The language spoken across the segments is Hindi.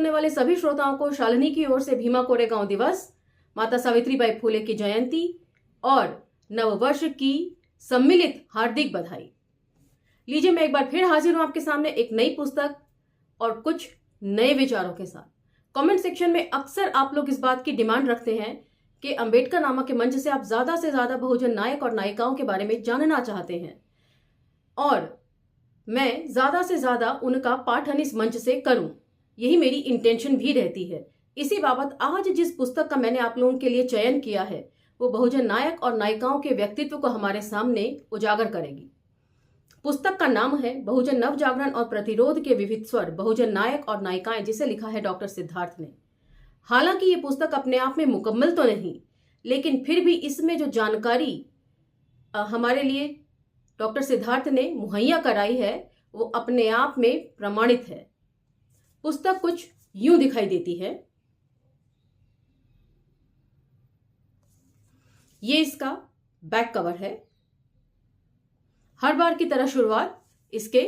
सुनने वाले सभी श्रोताओं को शालिनी की ओर से भीमा कोरेगांव दिवस, माता सावित्रीबाई फुले की जयंती और नववर्ष की सम्मिलित हार्दिक बधाई। लीजिए, मैं एक बार फिर हाजिर हूं आपके सामने एक नई पुस्तक और कुछ नए विचारों के साथ। कमेंट सेक्शन में अक्सर आप लोग इस बात की डिमांड रखते हैं कि अंबेडकर नामा के मंच से आप ज्यादा से ज्यादा बहुजन नायक और नायिकाओं के बारे में जानना चाहते हैं और मैं ज्यादा से ज्यादा उनका पाठन इस मंच से करूं। यही मेरी इंटेंशन भी रहती है। इसी बाबत आज जिस पुस्तक का मैंने आप लोगों के लिए चयन किया है वो बहुजन नायक और नायिकाओं के व्यक्तित्व को हमारे सामने उजागर करेगी। पुस्तक का नाम है बहुजन नव जागरण और प्रतिरोध के विविध स्वर, बहुजन नायक और नायिकाएं, जिसे लिखा है डॉक्टर सिद्धार्थ ने। हालांकि ये पुस्तक अपने आप में मुकम्मल तो नहीं, लेकिन फिर भी इसमें जो जानकारी हमारे लिए डॉक्टर सिद्धार्थ ने मुहैया कराई है वो अपने आप में प्रमाणित है। पुस्तक कुछ यूं दिखाई देती है। ये इसका बैक कवर है। हर बार की तरह शुरुआत इसके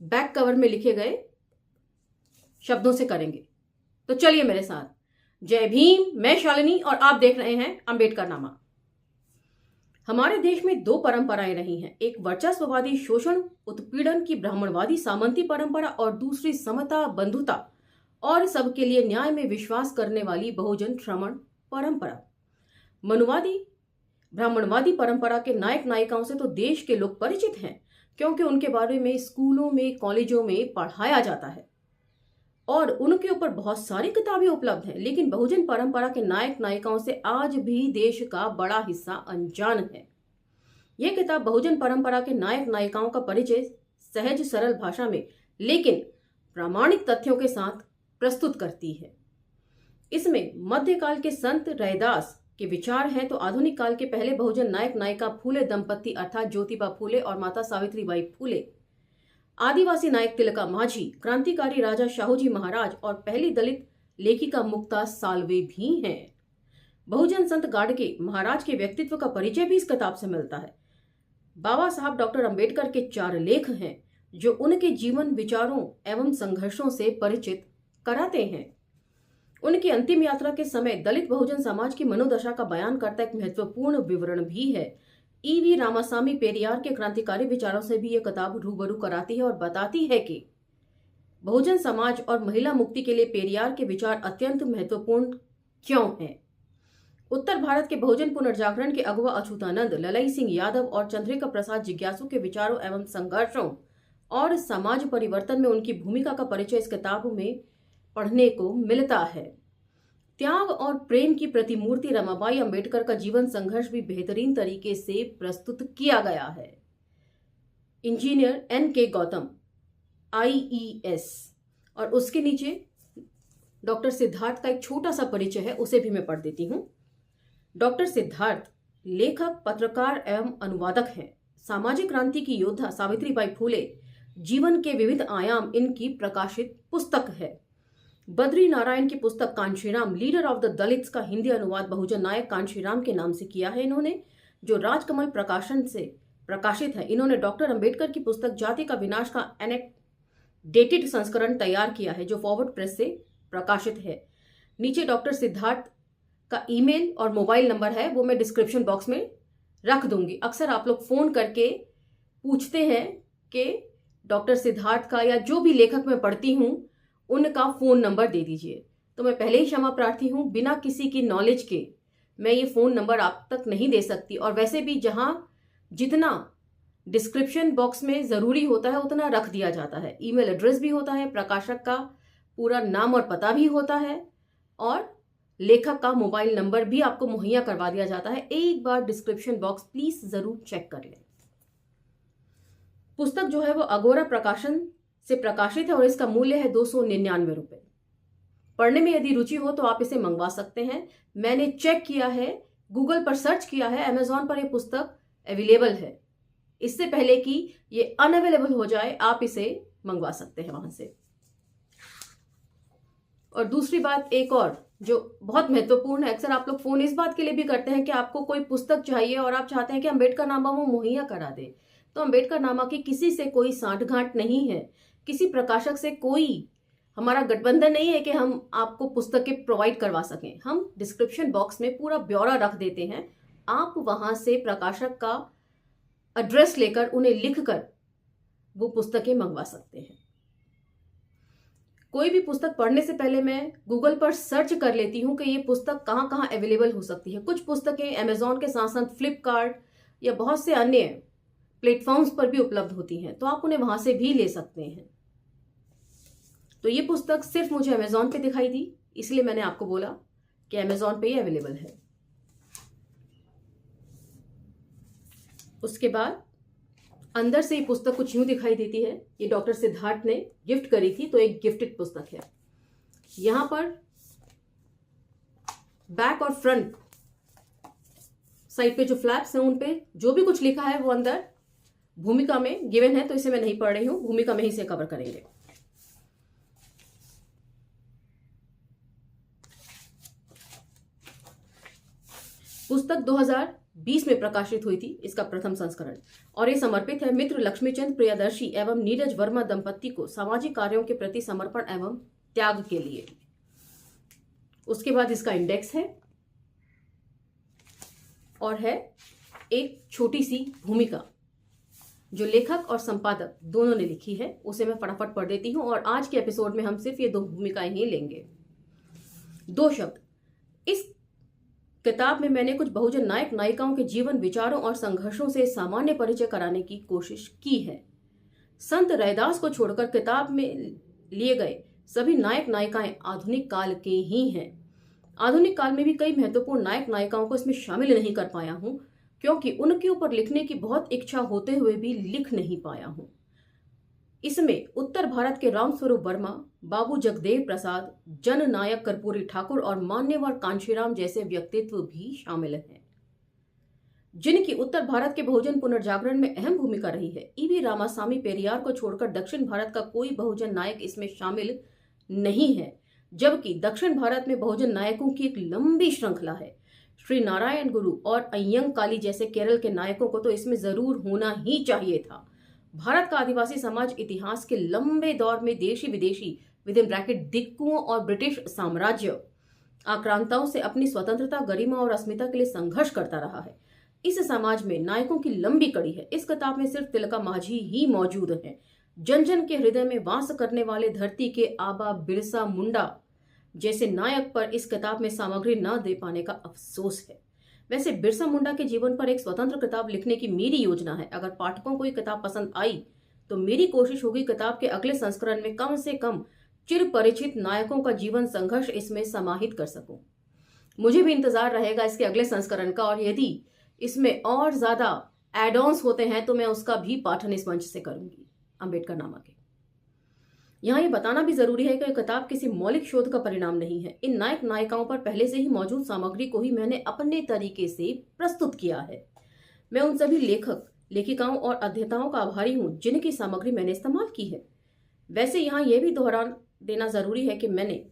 बैक कवर में लिखे गए शब्दों से करेंगे। तो चलिए मेरे साथ। जय भीम, मैं शालिनी और आप देख रहे हैं अंबेडकर नामा। हमारे देश में दो परंपराएं रही हैं, एक वर्चस्ववादी शोषण उत्पीड़न की ब्राह्मणवादी सामंती परंपरा और दूसरी समता, बंधुता और सबके लिए न्याय में विश्वास करने वाली बहुजन श्रमण परंपरा। मनुवादी ब्राह्मणवादी परंपरा के नायक नायिकाओं से तो देश के लोग परिचित हैं, क्योंकि उनके बारे में स्कूलों में, कॉलेजों में पढ़ाया जाता है और उनके ऊपर बहुत सारी किताबें उपलब्ध हैं। लेकिन बहुजन परंपरा के नायक नायिकाओं से आज भी देश का बड़ा हिस्सा अनजान है। यह किताब बहुजन परंपरा के नायक नायिकाओं का परिचय सहज सरल भाषा में लेकिन प्रामाणिक तथ्यों के साथ प्रस्तुत करती है। इसमें मध्यकाल के संत रैदास के विचार हैं तो आधुनिक काल के पहले बहुजन नायक नायिका फूले दंपत्ति अर्थात ज्योतिबा फूले और माता सावित्रीबाई फूले, आदिवासी नायक तिलका माझी, क्रांतिकारी राजा शाहूजी महाराज और पहली दलित लेखिका मुक्ता साल्वे भी हैं। बहुजन संत गाडगे महाराज के व्यक्तित्व का परिचय भी इस किताब से मिलता है। बाबा साहब डॉक्टर अंबेडकर के 4 लेख हैं जो उनके जीवन, विचारों एवं संघर्षों से परिचित कराते हैं। उनकी अंतिम यात्रा के समय दलित बहुजन समाज की मनोदशा का बयान करता एक महत्वपूर्ण विवरण भी है। ईवी रामासामी पेरियार के क्रांतिकारी विचारों से भी यह किताब रूबरू कराती है और बताती है कि बहुजन समाज और महिला मुक्ति के लिए पेरियार के विचार अत्यंत महत्वपूर्ण क्यों हैं। उत्तर भारत के बहुजन पुनर्जागरण के अगुवा अछूतानंद, ललई सिंह यादव और चंद्रिका प्रसाद जिज्ञासु के विचारों एवं संघर्षों और समाज परिवर्तन में उनकी भूमिका का परिचय इस किताब में पढ़ने को मिलता है। त्याग और प्रेम की प्रतिमूर्ति रमाबाई अंबेडकर का जीवन संघर्ष भी बेहतरीन तरीके से प्रस्तुत किया गया है। Engineer N.K. गौतम IES और उसके नीचे डॉक्टर सिद्धार्थ का एक छोटा सा परिचय है, उसे भी मैं पढ़ देती हूं। डॉक्टर सिद्धार्थ लेखक, पत्रकार एवं अनुवादक हैं। सामाजिक क्रांति की योद्धा सावित्रीबाई फूले जीवन के विविध आयाम इनकी प्रकाशित पुस्तक है। बद्री नारायण की पुस्तक Kanshiram, leader of the Dalits का हिंदी अनुवाद बहुजन नायक कांशीराम के नाम से किया है इन्होंने, जो राजकमल प्रकाशन से प्रकाशित है। इन्होंने डॉक्टर अंबेडकर की पुस्तक जाति का विनाश का एनेक्डेटेड संस्करण तैयार किया है जो फॉरवर्ड प्रेस से प्रकाशित है। नीचे डॉक्टर सिद्धार्थ का ईमेल और मोबाइल नंबर है, वो मैं डिस्क्रिप्शन बॉक्स में रख दूंगी। अक्सर आप लोग फोन करके पूछते हैं कि डॉक्टर सिद्धार्थ का या जो भी लेखक मैं पढ़ती हूं उनका फोन नंबर दे दीजिए। तो मैं पहले ही क्षमा प्रार्थी हूं, बिना किसी की नॉलेज के मैं ये फोन नंबर आप तक नहीं दे सकती। और वैसे भी जहां जितना डिस्क्रिप्शन बॉक्स में जरूरी होता है उतना रख दिया जाता है। ईमेल एड्रेस भी होता है, प्रकाशक का पूरा नाम और पता भी होता है और लेखक का मोबाइल नंबर भी आपको मुहैया करवा दिया जाता है। एक बार डिस्क्रिप्शन बॉक्स प्लीज जरूर चेक कर लें। पुस्तक जो है वो अगोरा प्रकाशन से प्रकाशित है और इसका मूल्य है 299 रुपए। पढ़ने में यदि रुचि हो तो आप इसे मंगवा सकते हैं। मैंने चेक किया है, गूगल पर सर्च किया है, अमेजॉन पर यह पुस्तक अवेलेबल है। इससे पहले कि ये अनअवेलेबल हो जाए आप इसे मंगवा सकते हैं वहां से। और दूसरी बात एक और जो बहुत महत्वपूर्ण है, अक्सर आप लोग फोन इस बात के लिए भी करते हैं कि आपको कोई पुस्तक चाहिए और आप चाहते हैं कि अंबेडकर नामा वो मुहैया करा दे। तो अंबेडकर नामा की किसी से कोई सांठगांठ नहीं है, किसी प्रकाशक से कोई हमारा गठबंधन नहीं है कि हम आपको पुस्तकें प्रोवाइड करवा सकें। हम डिस्क्रिप्शन बॉक्स में पूरा ब्यौरा रख देते हैं, आप वहां से प्रकाशक का एड्रेस लेकर उन्हें लिखकर वो पुस्तकें मंगवा सकते हैं। कोई भी पुस्तक पढ़ने से पहले मैं गूगल पर सर्च कर लेती हूं कि ये पुस्तक कहां कहां अवेलेबल हो सकती है। कुछ पुस्तकें अमेजॉन के साथ साथ फ्लिपकार्ट या बहुत से अन्य प्लेटफॉर्म्स पर भी उपलब्ध होती हैं, तो आप उन्हें वहां से भी ले सकते हैं। तो ये पुस्तक सिर्फ मुझे अमेजॉन पे दिखाई दी, इसलिए मैंने आपको बोला कि अमेजॉन पे ही अवेलेबल है। उसके बाद अंदर से ये पुस्तक कुछ यूं दिखाई देती है। ये डॉक्टर सिद्धार्थ ने गिफ्ट करी थी, तो एक गिफ्टेड पुस्तक है। यहां पर बैक और फ्रंट साइड पे जो फ्लैप्स हैं उन पे जो भी कुछ लिखा है वो अंदर भूमिका में गिवन है, तो इसे मैं नहीं पढ़ रही हूं, भूमिका में ही इसे कवर करेंगे। पुस्तक 2020 में प्रकाशित हुई थी, इसका प्रथम संस्करण, और ये समर्पित है मित्र लक्ष्मीचंद प्रियदर्शी एवं नीरज वर्मा दंपत्ति को सामाजिक कार्यों के प्रति समर्पण एवं त्याग के लिए। उसके बाद इसका इंडेक्स है और है एक छोटी सी भूमिका जो लेखक और संपादक दोनों ने लिखी है, उसे मैं फटाफट पढ़ देती हूं। और आज के एपिसोड में हम सिर्फ ये 2 भूमिकाएं ही लेंगे। 2 शब्द। इस किताब में मैंने कुछ बहुजन नायक नायिकाओं के जीवन, विचारों और संघर्षों से सामान्य परिचय कराने की कोशिश की है। संत रैदास को छोड़कर किताब में लिए गए सभी नायक नायिकाएं आधुनिक काल के ही हैं। आधुनिक काल में भी कई महत्वपूर्ण नायक नायिकाओं को इसमें शामिल नहीं कर पाया हूं, क्योंकि उनके ऊपर लिखने की बहुत इच्छा होते हुए भी लिख नहीं पाया हूं। इसमें उत्तर भारत के रामस्वरूप वर्मा, बाबू जगदेव प्रसाद, जननायक कर्पूरी ठाकुर और मान्यवर कांशीराम जैसे व्यक्तित्व भी शामिल हैं, जिनकी उत्तर भारत के बहुजन पुनर्जागरण में अहम भूमिका रही है। ईवी रामासामी पेरियार को छोड़कर दक्षिण भारत का कोई बहुजन नायक इसमें शामिल नहीं है, जबकि दक्षिण भारत में बहुजन नायकों की एक लंबी श्रृंखला है। श्री नारायण गुरु और अय्यंकाली जैसे केरल के नायकों को तो इसमें जरूर होना ही चाहिए था। भारत का आदिवासी समाज इतिहास के लंबे दौर में देशी विदेशी विद इन ब्रैकेट दिक्कुओं और ब्रिटिश साम्राज्य आक्रांताओं से अपनी स्वतंत्रता, गरिमा और अस्मिता के लिए संघर्ष करता रहा है। इस समाज में नायकों की लंबी कड़ी है। इस किताब में सिर्फ तिलका माझी ही मौजूद है। जन जन के हृदय में वास करने वाले धरती के आबा बिरसा मुंडा जैसे नायक पर इस किताब में सामग्री न दे पाने का अफसोस है। वैसे बिरसा मुंडा के जीवन पर एक स्वतंत्र किताब लिखने की मेरी योजना है। अगर पाठकों को ये किताब पसंद आई तो मेरी कोशिश होगी किताब के अगले संस्करण में कम से कम चिर परिचित नायकों का जीवन संघर्ष इसमें समाहित कर सकूं। मुझे भी इंतजार रहेगा इसके अगले संस्करण का, और यदि इसमें और ज्यादा एड ऑन्स होते हैं तो मैं उसका भी पाठन इस मंच से करूंगी, अम्बेडकर नामा के। यहाँ ये बताना भी जरूरी है कि किताब किसी मौलिक शोध का परिणाम नहीं है। इन नायक नायिकाओं पर पहले से ही मौजूद सामग्री को ही मैंने अपने तरीके से प्रस्तुत किया है। मैं उन सभी लेखक, लेखिकाओं और अध्येताओं का आभारी हूं जिनकी सामग्री मैंने इस्तेमाल की है। वैसे यहाँ यह भी दोहरा देना जरूरी है कि मैंने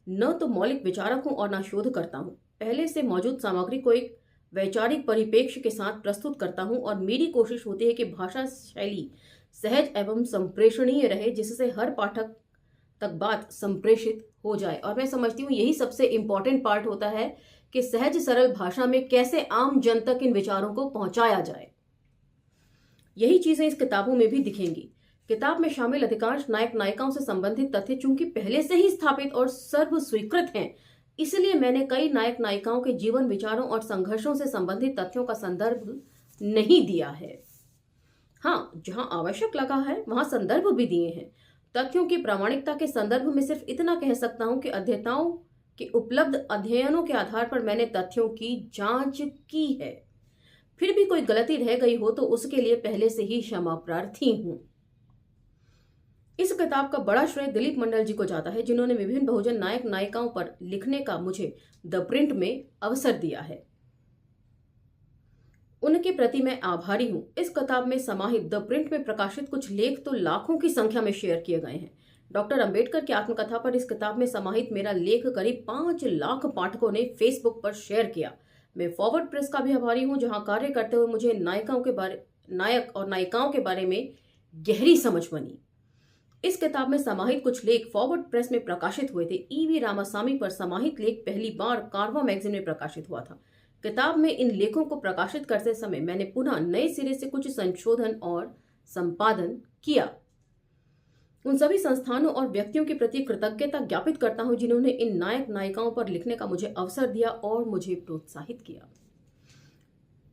न तो मौलिक विचारक हूं और न शोध करता हूं। पहले से मौजूद सामग्री को एक वैचारिक परिप्रेक्ष्य के साथ प्रस्तुत करता हूं, और मेरी कोशिश होती है कि भाषा शैली सहज एवं संप्रेषणीय रहे, जिससे हर पाठक तक बात संप्रेषित हो जाए। और मैं समझती हूँ यही सबसे इंपॉर्टेंट पार्ट होता है कि सहज सरल भाषा में कैसे आम जन तक इन विचारों को पहुंचाया जाए। यही चीजें इस किताबों में भी दिखेंगी। किताब में शामिल अधिकांश नायक नायिकाओं से संबंधित तथ्य चूंकि पहले से ही स्थापित और सर्व स्वीकृत हैं, इसलिए मैंने कई नायक नायिकाओं के जीवन, विचारों और संघर्षों से संबंधित तथ्यों का संदर्भ नहीं दिया है। हाँ, जहां आवश्यक लगा है वहां संदर्भ भी दिए हैं। तथ्यों की प्रामाणिकता के संदर्भ में सिर्फ इतना कह सकता हूं कि अध्येताओं के उपलब्ध अध्ययनों के आधार पर मैंने तथ्यों की जांच की है। फिर भी कोई गलती रह गई हो तो उसके लिए पहले से ही क्षमा प्रार्थी हूं। इस किताब का बड़ा श्रेय दिलीप मंडल जी को जाता है, जिन्होंने विभिन्न बहुजन नायक नायिकाओं पर लिखने का मुझे द प्रिंट में अवसर दिया है। उनके प्रति मैं आभारी हूं। इस किताब में समाहित द प्रिंट में प्रकाशित कुछ लेख तो लाखों की संख्या में शेयर किए गए हैं। डॉक्टर अंबेडकर की आत्मकथा पर इस किताब में समाहित मेरा लेख करीब 5 लाख पाठकों ने फेसबुक पर शेयर किया। मैं फॉरवर्ड प्रेस का भी आभारी हूं, जहां कार्य करते हुए मुझे नायक और नायिकाओं के बारे में गहरी समझ बनी। इस किताब में समाहित कुछ लेख फॉरवर्ड प्रेस में प्रकाशित हुए थे। ईवी रामासामी पर समाहित लेख पहली बार कारवा मैगजीन में प्रकाशित हुआ था। किताब में इन लेखों को प्रकाशित करते समय मैंने पुनः नए सिरे से कुछ संशोधन और संपादन किया। उन सभी संस्थानों और व्यक्तियों के प्रति कृतज्ञता ज्ञापित करता हूं जिन्होंने इन नायक नायिकाओं पर लिखने का मुझे अवसर दिया और मुझे प्रोत्साहित किया।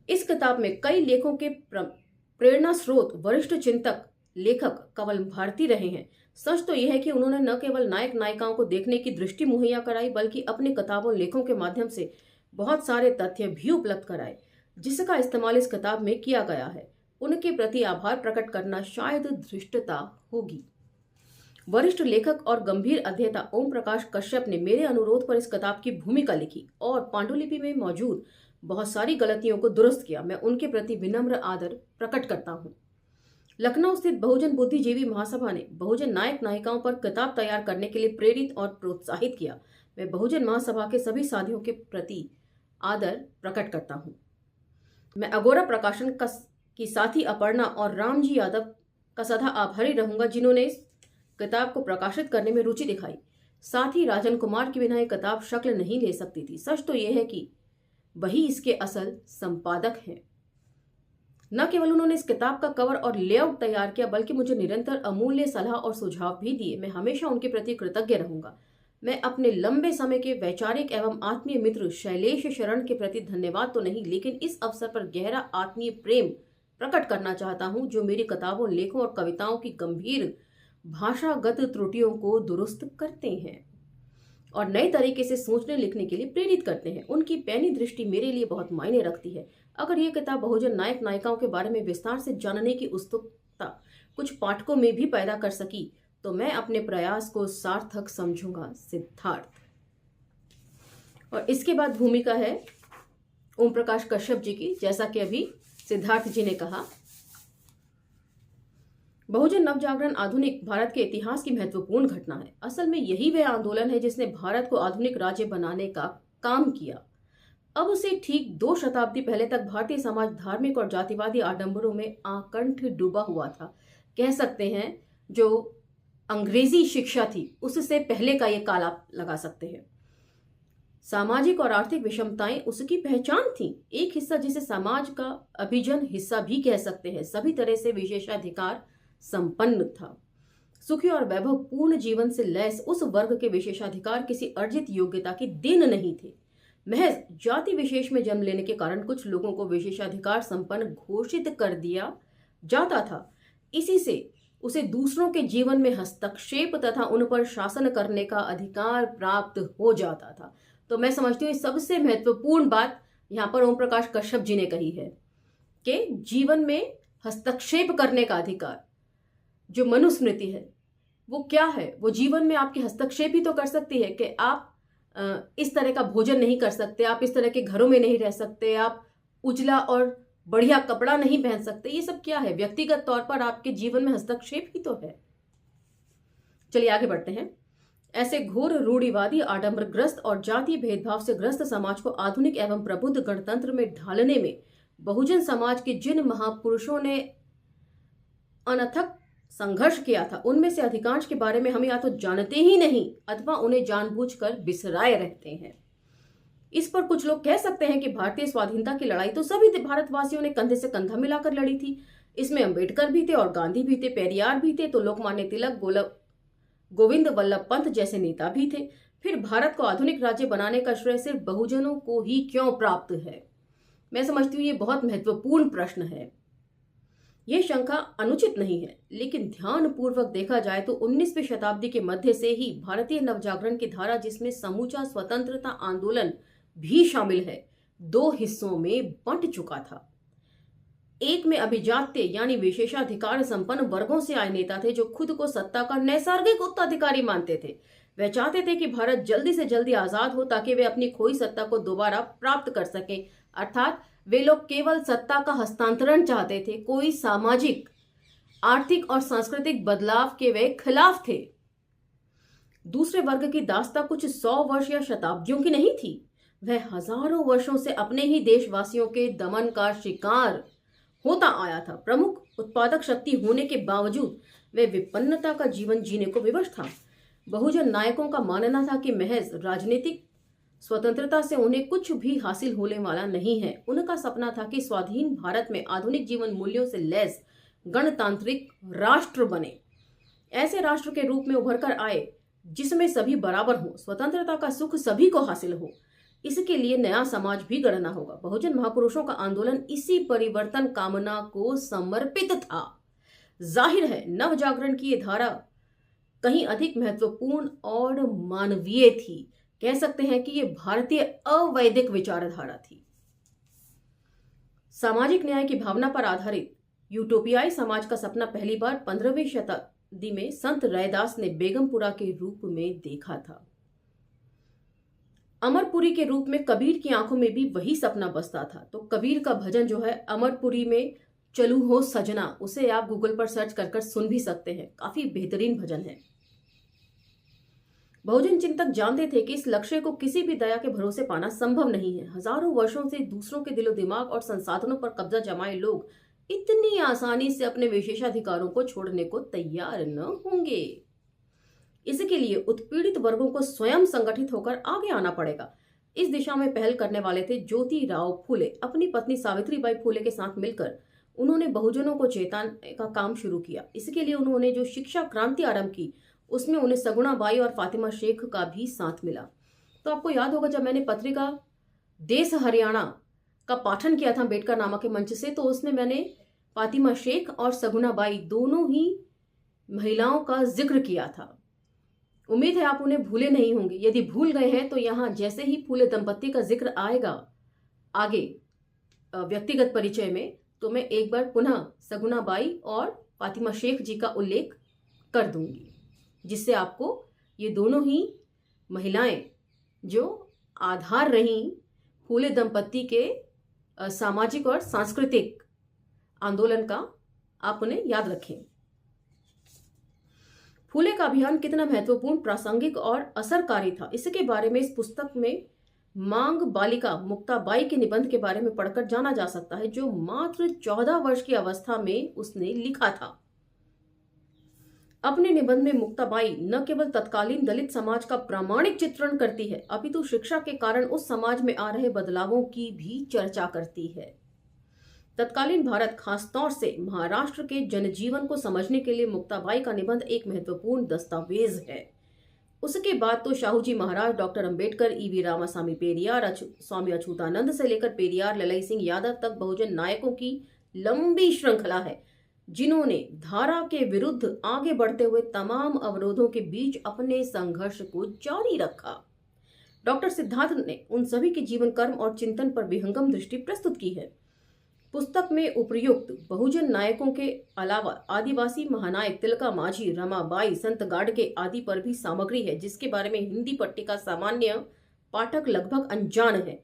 इस किताब में कई लेखों के प्रेरणा स्रोत वरिष्ठ चिंतक लेखक कंवल भारती रहे हैं। सच तो यह है कि उन्होंने न केवल नायक नायिकाओं को देखने की दृष्टि मुहैया कराई बल्कि अपनी किताबों लेखों के माध्यम से बहुत सारे तथ्य भी उपलब्ध कराए जिसका इस्तेमाल इस किताब में किया गया है। उनके प्रति आभार प्रकट करना शायद धृष्टता होगी। वरिष्ठ लेखक और गंभीर अध्येता ओम प्रकाश कश्यप ने मेरे अनुरोध पर इस किताब की भूमिका लिखी और पांडुलिपि में मौजूद बहुत सारी गलतियों को दुरुस्त किया। मैं उनके प्रति विनम्र आदर प्रकट करता हूँ। लखनऊ स्थित बहुजन बुद्धिजीवी महासभा ने बहुजन नायक नायिकाओं पर किताब तैयार करने के लिए प्रेरित और प्रोत्साहित किया। मैं बहुजन महासभा के सभी साथियों के प्रति आदर प्रकट करता हूँ। मैं अगोरा प्रकाशन की साथी अपर्णा और रामजी यादव का सदा आभारी रहूंगा जिन्होंने इस किताब को प्रकाशित करने में रुचि दिखाई। साथ ही राजन कुमार के बिना यह किताब शक्ल नहीं ले सकती थी। सच तो यह है कि वही इसके असल संपादक हैं। न केवल उन्होंने इस किताब का कवर और लेआउट तैयार किया बल्कि मुझे निरंतर अमूल्य सलाह और सुझाव भी दिए। मैं हमेशा उनके प्रति कृतज्ञ रहूंगा। मैं अपने लंबे समय के वैचारिक एवं आत्मीय मित्र शैलेश शरण के प्रति धन्यवाद तो नहीं लेकिन इस अवसर पर गहरा आत्मीय प्रेम प्रकट करना चाहता हूं जो मेरी किताबों लेखों और कविताओं की गंभीर भाषागत त्रुटियों को दुरुस्त करते हैं और नए तरीके से सोचने लिखने के लिए प्रेरित करते हैं। उनकी पैनी दृष्टि मेरे लिए बहुत मायने रखती है। अगर यह किताब बहुजन नायक नायिकाओं के बारे में विस्तार से जानने की उत्सुकता कुछ पाठकों में भी पैदा कर सकी तो मैं अपने प्रयास को सार्थक समझूंगा। सिद्धार्थ। और इसके बाद भूमिका है ओम प्रकाश कश्यप जी की। जैसा कि अभी सिद्धार्थ जी ने कहा, बहुजन नवजागरण आधुनिक भारत के इतिहास की महत्वपूर्ण घटना है। असल में यही वह आंदोलन है जिसने भारत को आधुनिक राज्य बनाने का काम किया। अब उसे ठीक 2 शताब्दी पहले तक भारतीय समाज धार्मिक और जातिवादी आडंबरों में आकंठ डूबा हुआ था। कह सकते हैं जो अंग्रेजी शिक्षा थी उससे पहले का ये काल आप लगा सकते हैं। सामाजिक और आर्थिक विषमताएं उसकी पहचान थी। एक हिस्सा जिसे समाज का अभिजन हिस्सा भी कह सकते हैं सभी तरह से विशेषाधिकार संपन्न था। सुखी और वैभवपूर्ण जीवन से लैस उस वर्ग के विशेषाधिकार किसी अर्जित योग्यता की देन नहीं थे। महज जाति विशेष में जन्म लेने के कारण कुछ लोगों को विशेषाधिकार संपन्न घोषित कर दिया जाता था। इसी से उसे दूसरों के जीवन में हस्तक्षेप तथा उन पर शासन करने का अधिकार प्राप्त हो जाता था। तो मैं समझती हूँ सबसे महत्वपूर्ण बात यहाँ पर ओम प्रकाश कश्यप जी ने कही है कि जीवन में हस्तक्षेप करने का अधिकार जो मनुस्मृति है वो क्या है। वो जीवन में आपके हस्तक्षेप ही तो कर सकती है कि आप इस तरह का भोजन नहीं कर सकते, आप इस तरह के घरों में नहीं रह सकते, आप उजला और बढ़िया कपड़ा नहीं पहन सकते। ये सब क्या है? व्यक्तिगत तौर पर आपके जीवन में हस्तक्षेप ही तो है। चलिए आगे बढ़ते हैं। ऐसे घोर रूढ़िवादी आडंबरग्रस्त और जातीय भेदभाव से ग्रस्त समाज को आधुनिक एवं प्रबुद्ध गणतंत्र में ढालने में बहुजन समाज के जिन महापुरुषों ने अनथक संघर्ष किया था उनमें से अधिकांश के बारे में हम या तो जानते ही नहीं अथवा उन्हें जानबूझकर बिसराए रहते हैं। इस पर कुछ लोग कह सकते हैं कि भारतीय स्वाधीनता की लड़ाई तो सभी भारतवासियों ने कंधे से कंधा मिलाकर लड़ी थी। इसमें अंबेडकर भी थे और गांधी भी थे, पेरियार भी थे, तो लोकमान्य तिलक, गोविंद वल्लभ पंत जैसे नेता भी थे। फिर भारत को आधुनिक राज्य बनाने का श्रेय सिर्फ बहुजनों को ही क्यों प्राप्त है? मैं समझती हूँ ये बहुत महत्वपूर्ण प्रश्न है। यह शंका अनुचित नहीं है, लेकिन ध्यानपूर्वक देखा जाए तो 19वीं शताब्दी के मध्य से ही भारतीय नवजागरण की धारा, जिसमें समूचा स्वतंत्रता आंदोलन भी शामिल है, 2 हिस्सों में बंट चुका था। एक में अभिजात्य यानी विशेषाधिकार संपन्न वर्गों से आए नेता थे जो खुद को सत्ता का नैसर्गिक उत्तराधिकारी मानते थे। वे चाहते थे कि भारत जल्दी से जल्दी आजाद हो ताकि वे अपनी खोई सत्ता को दोबारा प्राप्त कर सके। अर्थात वे लोग केवल सत्ता का हस्तांतरण चाहते थे, कोई सामाजिक, आर्थिक और सांस्कृतिक बदलाव के वे खिलाफ थे। दूसरे वर्ग की दास्ता कुछ 100 वर्ष या शताब्दियों की नहीं थी। वह हजारों वर्षों से अपने ही देशवासियों के दमन का शिकार होता आया था। प्रमुख उत्पादक शक्ति होने के बावजूद वे विपन्नता का जीवन जीने को विवश था। बहुजन नायकों का मानना था कि महज राजनीतिक स्वतंत्रता से उन्हें कुछ भी हासिल होने वाला नहीं है। उनका सपना था कि स्वाधीन भारत में आधुनिक जीवन मूल्यों से लैस गणतांत्रिक राष्ट्र बने, ऐसे राष्ट्र के रूप में उभर कर आए जिसमें सभी बराबर हो, स्वतंत्रता का सुख सभी को हासिल हो। इसके लिए नया समाज भी गढ़ना होगा। बहुजन महापुरुषों का आंदोलन इसी परिवर्तन कामना को समर्पित था। जाहिर है नव जागरण की ये धारा कहीं अधिक महत्वपूर्ण और मानवीय थी। कह सकते हैं कि ये भारतीय अवैदिक विचारधारा थी। सामाजिक न्याय की भावना पर आधारित यूटोपियाई समाज का सपना पहली बार 15वीं शताब्दी में संत रैदास ने बेगमपुरा के रूप में देखा था। अमरपुरी के रूप में कबीर की आंखों में भी वही सपना बसता था। तो कबीर का भजन जो है अमरपुरी में चलू हो सजना, उसे आप गूगल पर सर्च कर सुन भी सकते हैं। काफी बेहतरीन भजन है। बहुजन चिंतक जानते थे कि इस लक्ष्य को किसी भी दया के भरोसे पाना संभव नहीं है। हजारों वर्षों से दूसरों के दिलो दिमाग और संसाधनों पर कब्जा जमाए लोग इतनी आसानी से अपने विशेषाधिकारों को छोड़ने को तैयार न होंगे। इसके लिए उत्पीड़ित वर्गों को स्वयं संगठित होकर आगे आना पड़ेगा। इस दिशा में पहल करने वाले थे ज्योतिराव फूले। अपनी पत्नी सावित्रीबाई फूले के साथ मिलकर उन्होंने बहुजनों को चेताने का काम शुरू किया। इसके लिए उन्होंने जो शिक्षा क्रांति आरंभ की उसमें उन्हें सगुणाबाई और फातिमा शेख का भी साथ मिला। तो आपको याद होगा जब मैंने पत्रिका देश हरियाणा का पाठन किया था अम्बेडकर नामा के मंच से, तो उसमें मैंने फातिमा शेख और सगुणाबाई दोनों ही महिलाओं का जिक्र किया था। उम्मीद है आप उन्हें भूले नहीं होंगे। यदि भूल गए हैं तो यहाँ जैसे ही फूले दंपत्ति का जिक्र आएगा आगे व्यक्तिगत परिचय में, तो मैं एक बार पुनः सगुणाबाई और फातिमा शेख जी का उल्लेख कर दूंगी, जिससे आपको ये दोनों ही महिलाएं जो आधार रहीं फूले दंपत्ति के सामाजिक और सांस्कृतिक आंदोलन का, आप उन्हें याद रखें। फूले का अभियान कितना महत्वपूर्ण, प्रासंगिक और असरकारी था, इसके बारे में इस पुस्तक में मांग बालिका मुक्ताबाई के निबंध के बारे में पढ़कर जाना जा सकता है, जो मात्र 14 वर्ष की अवस्था में उसने लिखा था। अपने निबंध में मुक्ताबाई न केवल तत्कालीन दलित समाज का प्रामाणिक चित्रण करती है, अपितु शिक्षा के कारण उस समाज में आ रहे बदलावों की भी चर्चा करती है। तत्कालीन भारत, खासतौर से महाराष्ट्र के जनजीवन को समझने के लिए मुक्ताबाई का निबंध एक महत्वपूर्ण दस्तावेज है। उसके बाद तो शाहू जी महाराज, डॉक्टर अंबेडकर, ईवी रामासामी पेरियार, स्वामी अछूतानंद से लेकर पेरियार ललाई सिंह यादव तक बहुजन नायकों की लंबी श्रृंखला है, जिन्होंने धारा के विरुद्ध आगे बढ़ते हुए तमाम अवरोधों के बीच अपने संघर्ष को जारी रखा। डॉक्टर सिद्धार्थ ने उन सभी के जीवन, कर्म और चिंतन पर विहंगम दृष्टि प्रस्तुत की है। पुस्तक में उपर्युक्त बहुजन नायकों के अलावा आदिवासी महानायक तिलका मांझी, रमाबाई, संत गाडगे आदि पर भी सामग्री है, जिसके बारे में हिंदी पट्टिका सामान्य पाठक लगभग अनजान है।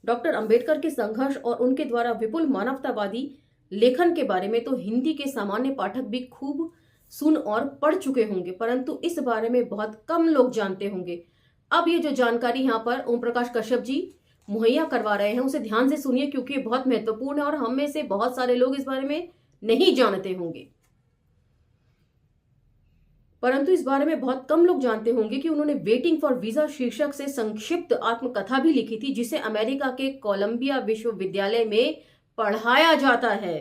डॉक्टर अंबेडकर के संघर्ष और उनके द्वारा विपुल मानवतावादी लेखन के बारे में तो हिंदी के सामान्य पाठक भी खूब सुन और पढ़ चुके होंगे, परंतु इस बारे में बहुत कम लोग जानते होंगे। अब ये जो जानकारी यहाँ पर ओम प्रकाश कश्यप जी मुहैया करवा रहे हैं, उसे ध्यान से सुनिए, क्योंकि ये बहुत महत्वपूर्ण है और हम में से बहुत सारे लोग इस बारे में नहीं जानते होंगे। परंतु इस बारे में बहुत कम लोग जानते होंगे कि उन्होंने वेटिंग फॉर वीजा शीर्षक से संक्षिप्त आत्मकथा भी लिखी थी, जिसे अमेरिका के कोलंबिया विश्वविद्यालय में पढ़ाया जाता है।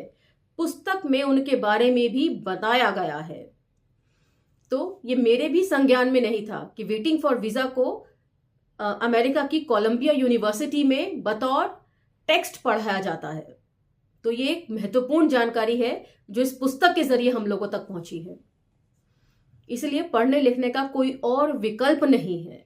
पुस्तक में उनके बारे में भी बताया गया है। तो ये मेरे भी संज्ञान में नहीं था कि वेटिंग फॉर वीजा को अमेरिका की कोलंबिया यूनिवर्सिटी में बतौर टेक्स्ट पढ़ाया जाता है। तो ये एक महत्वपूर्ण जानकारी है जो इस पुस्तक के जरिए हम लोगों तक पहुंची है। इसलिए पढ़ने लिखने का कोई और विकल्प नहीं है।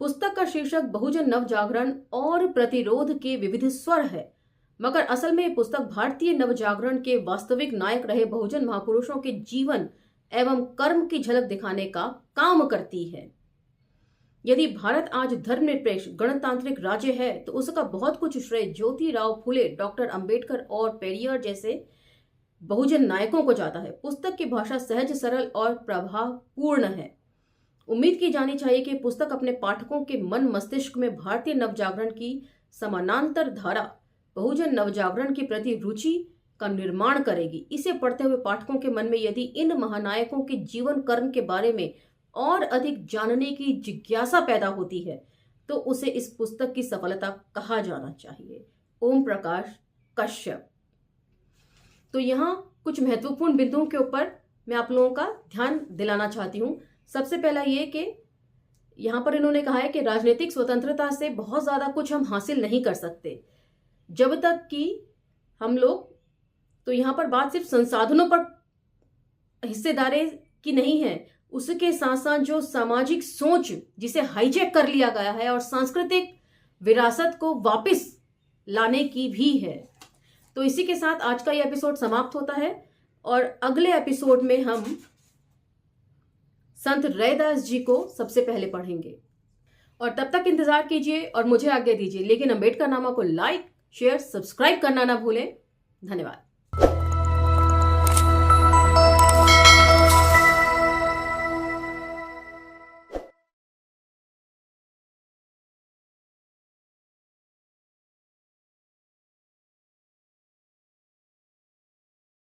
पुस्तक का शीर्षक बहुजन नव जागरण और प्रतिरोध के विविध स्वर है, मगर असल में यह पुस्तक भारतीय नव जागरण के वास्तविक नायक रहे बहुजन महापुरुषों के जीवन एवं कर्म की झलक दिखाने का काम करती है। यदि भारत आज धर्मनिरपेक्ष गणतांत्रिक राज्य है तो उसका बहुत कुछ श्रेय ज्योतिराव फूले, डॉक्टर अंबेडकर और पेरियार जैसे बहुजन नायकों को जाता है। पुस्तक की भाषा सहज, सरल और प्रभावपूर्ण है। उम्मीद की जानी चाहिए कि पुस्तक अपने पाठकों के मन मस्तिष्क में भारतीय नवजागरण की समानांतर धारा बहुजन नवजागरण के प्रति रुचि का निर्माण करेगी। इसे पढ़ते हुए पाठकों के मन में यदि इन महानायकों के जीवन कर्म के बारे में और अधिक जानने की जिज्ञासा पैदा होती है तो उसे इस पुस्तक की सफलता कहा जाना चाहिए। ओम प्रकाश कश्यप। तो यहाँ कुछ महत्वपूर्ण बिंदुओं के ऊपर मैं आप लोगों का ध्यान दिलाना चाहती हूँ। सबसे पहला ये कि यहाँ पर इन्होंने कहा है कि राजनीतिक स्वतंत्रता से बहुत ज्यादा कुछ हम हासिल नहीं कर सकते जब तक कि हम लोग, तो यहाँ पर बात सिर्फ संसाधनों पर हिस्सेदारी की नहीं है, उसके साथ साथ जो सामाजिक सोच जिसे हाईजैक कर लिया गया है और सांस्कृतिक विरासत को वापस लाने की भी है। तो इसी के साथ आज का ये एपिसोड समाप्त होता है और अगले एपिसोड में हम संत रैदास जी को सबसे पहले पढ़ेंगे। और तब तक इंतजार कीजिए और मुझे आज्ञा दीजिए, लेकिन अम्बेडकर नामा को लाइक, शेयर, सब्सक्राइब करना ना भूलें। धन्यवाद।